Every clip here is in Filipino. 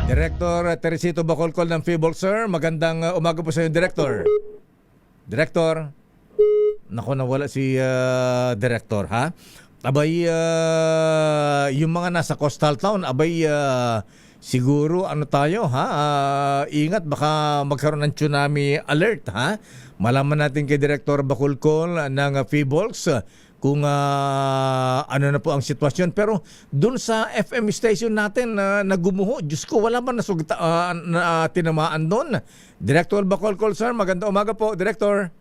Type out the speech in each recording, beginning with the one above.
Director Teresito Bacolcol ng FIBOL, sir. Magandang umaga po sa iyo, Director. Director. Nako, nawala si Director, ha? Abay, yung mga nasa coastal town, abay, siguro ano tayo, ha? Ingat, baka magkaroon ng tsunami alert, ha? Malaman natin kay Director Bacolcol ng FIBOLs kung ano na po ang sitwasyon. Pero dun sa FM station natin na gumuho, Diyos ko, wala man na tinamaan doon. Director Bacolcol, sir, magandang umaga po, Director.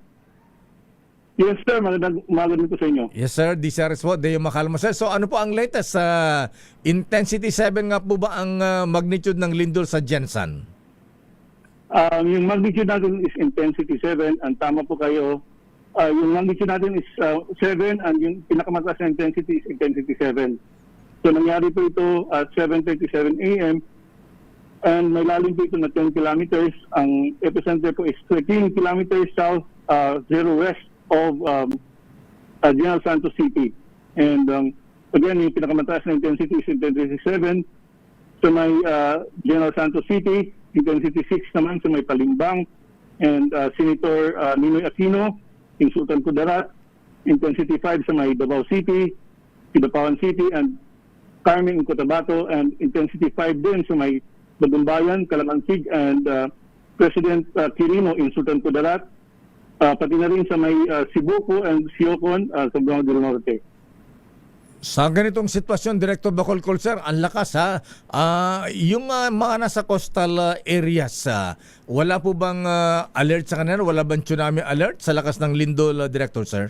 Yes, sir. Magandang umaga din po sa inyo. Yes, sir. DCRS po, Deo Macalma, sir. So ano po ang latest? Intensity 7 nga po ba ang magnitude ng lindol sa Gensan? Yung magnitude natin is intensity 7. Ang tama po kayo. Yung magnitude natin is 7 and yung pinakamataas na intensity is intensity 7. So nangyari po ito at 7:37 a.m. and may lalim po ito na 10 kilometers. Ang epicenter po is 13 kilometers south, 0 west of General Santos City. And again, yung pinakamataas na intensity is intensity 7 sa may General Santos City, intensity 6 naman sa may Palimbang, and Senator Ninoy Aquino in Sultan Kudarat, intensity 5 sa may Davao City, Kidapawan City, and Carmen in Cotabato, and intensity 5 din sa may Bagumbayan, Calamansig, and President Quirino in Sultan Kudarat, pati na rin sa may Sibuco and Siocon sa Buanga del Norte. Sa ganitong sitwasyon, Director Bacolcol, sir, ang lakas, ha? Yung mga nasa coastal areas, wala po bang alert sa kanila? Wala bang tsunami alert sa lakas ng lindol, Director, sir?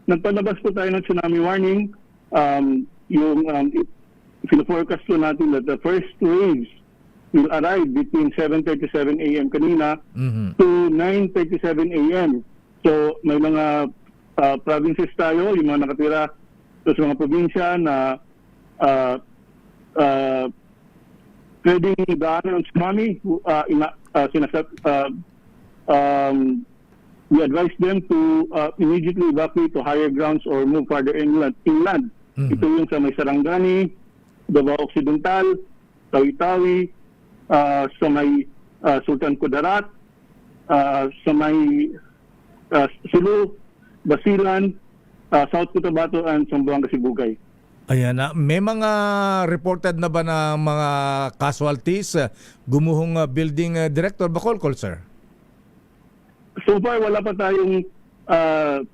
Nagpalabas po tayo ng tsunami warning. Forecast po natin that the first waves will arrive between 7:37 a.m. kanina to 9:37 a.m. So may mga provinces tayo, yung mga nakatira sa mga probinsya na pwedeng daanan ng tsunami. We advise them to immediately evacuate to higher grounds or move further inland. Ito yung sa may Sarangani, Davao Occidental, Tawi-Tawi, sa may Sultan Kudarat, sa may Sulu, Basilan, South Cotabato, and Zamboanga Sibugay. Ayan na. May mga reported na ba na mga casualties gumuhong building, Director Bacolcol, sir? So far, wala pa tayong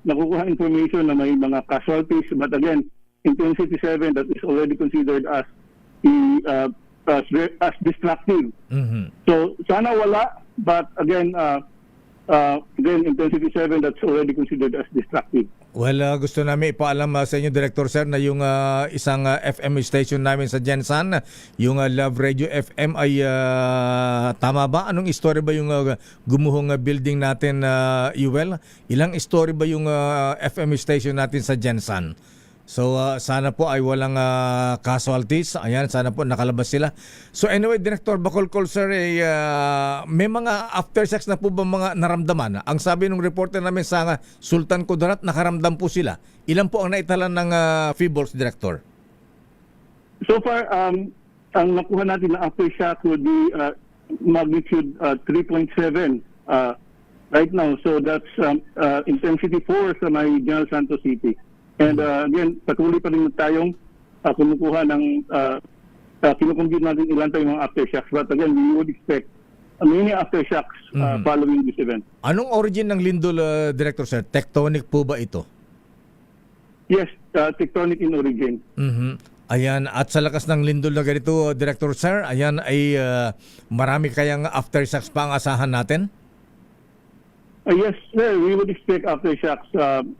nakukuha information na may mga casualties. But again, intensity 7 that is already considered as as destructive. So sana wala, but again intensity 7 that's already considered as destructive. Well, gusto namin ipaalam sa inyo, Director, sir, na yung isang FM station namin sa Gensan, yung Love Radio FM ay tama ba? Anong story ba yung gumuhong building natin, Yuel? Ilang story ba yung FM station natin sa Gensan? So sana po ay walang casualties. Ayan, sana po nakalabas sila. So anyway, Director Bacolcol, sir, may mga aftershocks na po ba mga naramdaman? Ang sabi ng reporter namin sa Sultan Kudarat, nakaramdam po sila. Ilan po ang naitalan ng FIBOLs, Director? So far, ang nakuha natin na aftershock would be magnitude 3.7 right now. So that's intensity 4 sa may General Santos City. And again, patuloy pa rin tayong kumukuha ng kinukumpute natin ilan tayong mga aftershocks. But again, we would expect many aftershocks following this event. Anong origin ng lindol, Director, sir? Tectonic po ba ito? Yes, tectonic in origin. Ayan, at sa lakas ng lindol na ganito, Director, sir, ayan ay marami kayang aftershocks pa ang asahan natin? Yes, sir. We would expect aftershocks,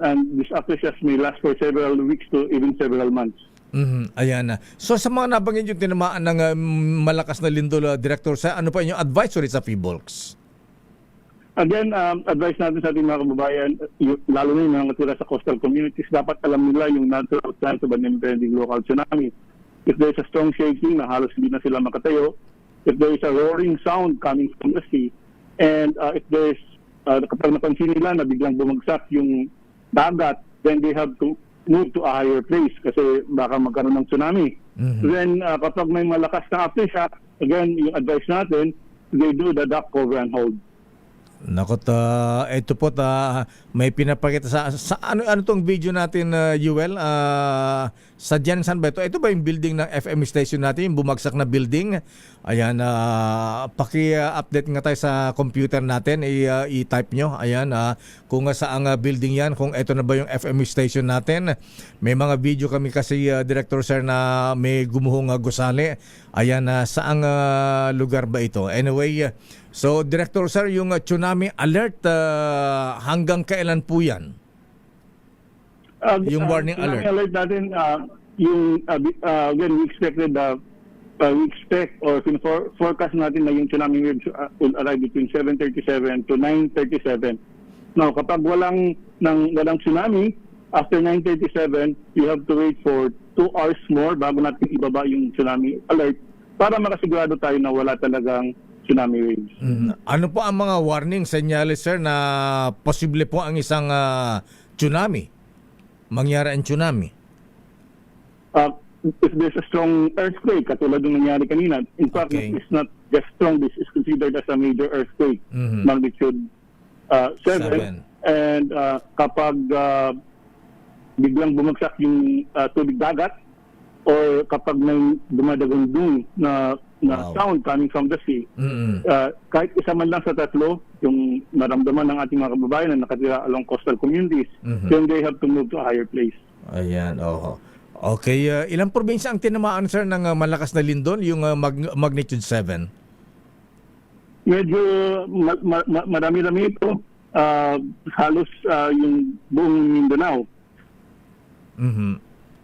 and these aftershocks may last for several weeks to even several months. Ayan na. So sa mga nabanggit yung tinamaan ng malakas na lindol, Director, sa ano pa yung advisory sa FIBOLs? Again, advice natin sa ating mga kababayan, lalo na yung mga natira sa coastal communities, dapat alam nila yung natural signs of an impending local tsunami. If there's a strong shaking na halos hindi na sila makatayo, if there is a roaring sound coming from the sea, and if there's kapag napansin nila na biglang bumagsak yung dagat, then they have to move to a higher place kasi baka magkaroon ng tsunami. Then kapag may malakas na aftershock, again, yung advice natin, they do the duck cover and hold. Nakot, ito po may pinapakita sa ano tong video natin, Yuel, sa Jensen ba ito? Ito ba yung building ng FM station natin, yung bumagsak na building? Ayan, paki-update nga tayo sa computer natin, i-type nyo. Ayan, kung saang building yan, kung ito na ba yung FM station natin. May mga video kami kasi, Director Sir, na may gumuhong gusali. Ayan, saang lugar ba ito? Anyway, so Director Sir, yung tsunami alert, hanggang kailan po yan? Yung warning alert. Tsunami alert natin, again, we expect or forecast natin na yung tsunami waves will arrive between 7:37 to 9:37. Now, kapag walang tsunami, after 9:37, you have to wait for 2 hours more bago natin ibaba yung tsunami alert para makasigurado tayo na wala talagang tsunami waves. Ano po ang mga warning senyales, sir, na posible po ang isang tsunami? Mangyari ang tsunami? If there's a strong earthquake, katulad ng nangyari kanina, in fact, Okay. it's not just strong, this is considered as a major earthquake, magnitude 7. And kapag biglang bumagsak yung tubig dagat, or kapag may dumadagong dun na Wow. sound coming from the sea, kahit isa man lang sa tatlo, yung maramdaman ng ating mga kababayan na nakatira along coastal communities, then they have to move to a higher place. Ayan, oo. Okay, ilang probinsya ang tinamaan, sir, ng malakas na lindol, yung magnitude 7? Medyo marami-rami ito. Halos yung buong Mindanao.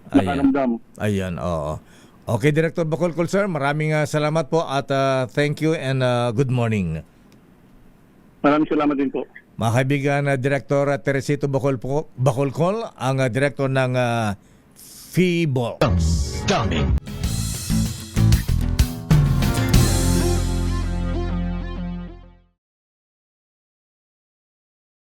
Nakaramdam. Ayan, oo. Okay, Director Bacolcol, sir, maraming salamat po at thank you and good morning. Maraming salamat din po. Mga kaibigan, Director Teresito Bacolcol, ang director ng FIBOLS.